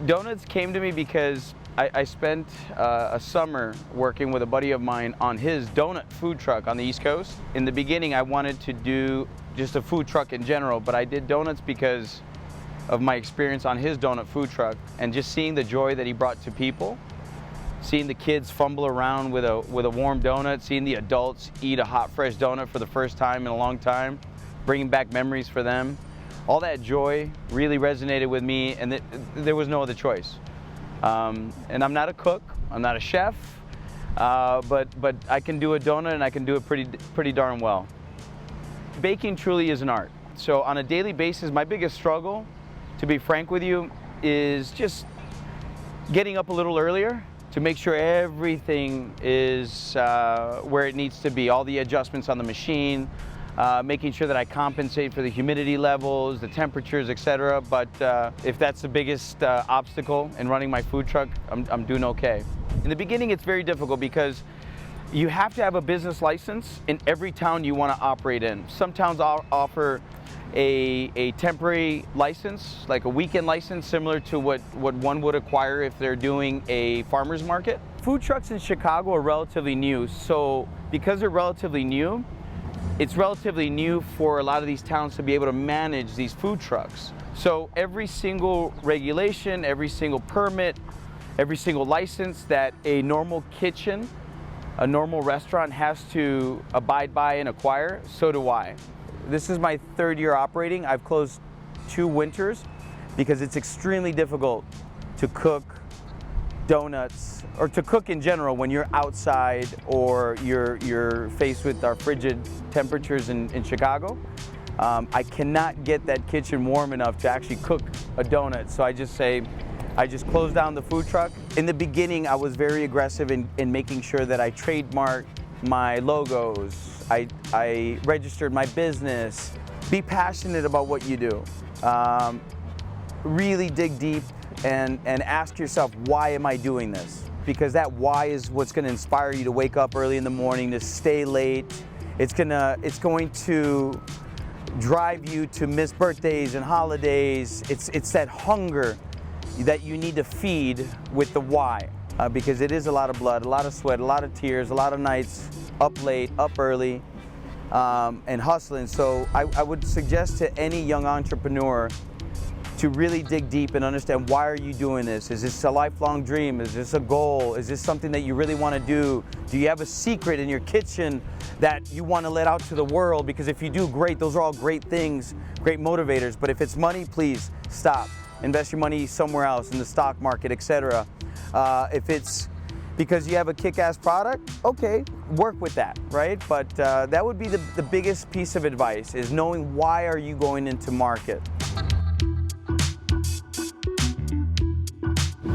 Donuts came to me because I spent a summer working with a buddy of mine on his donut food truck on the East Coast. In the beginning, I wanted to do just a food truck in general, but I did donuts because of my experience on his donut food truck and just seeing the joy that he brought to people, seeing the kids fumble around with a warm donut, seeing the adults eat a hot, fresh donut for the first time in a long time, bringing back memories for them. All that joy really resonated with me, and there was no other choice. And I'm not a cook, I'm not a chef, but I can do a donut, and I can do it pretty darn well. Baking truly is an art. So on a daily basis, my biggest struggle, to be frank with you, is just getting up a little earlier to make sure everything is where it needs to be, all the adjustments on the machine, making sure that I compensate for the humidity levels, the temperatures, etc. But if that's the biggest obstacle in running my food truck, I'm doing okay. In the beginning, it's very difficult because you have to have a business license in every town you want to operate in. Some towns offer a temporary license, like a weekend license, similar to what one would acquire if they're doing a farmer's market. Food trucks in Chicago are relatively new, so because they're relatively new, it's relatively new for a lot of these towns to be able to manage these food trucks. So every single regulation, every single permit, every single license that a normal kitchen, a normal restaurant has to abide by and acquire, so do I. This is my third year operating. I've closed 2 winters because it's extremely difficult to cook donuts, or to cook in general when you're outside or you're faced with our frigid temperatures in Chicago. I cannot get that kitchen warm enough to actually cook a donut, so I just closed down the food truck. In the beginning, I was very aggressive in making sure that I trademarked my logos, I registered my business. Be passionate about what you do. Really dig deep and ask yourself, why am I doing this? Because that why is what's going to inspire you to wake up early in the morning, to stay late. It's going to drive you to miss birthdays and holidays. It's that hunger that you need to feed with the why, because it is a lot of blood, a lot of sweat, a lot of tears, a lot of nights up late, up early, and hustling. So I would suggest to any young entrepreneur to really dig deep and understand, why are you doing this? Is this a lifelong dream? Is this a goal? Is this something that you really want to do? Do you have a secret in your kitchen that you want to let out to the world? Because if you do, great. Those are all great things, great motivators. But if it's money, please stop. Invest your money somewhere else, in the stock market, etc. If it's because you have a kick-ass product, okay, work with that, right? But that would be the biggest piece of advice, is knowing why are you going into market.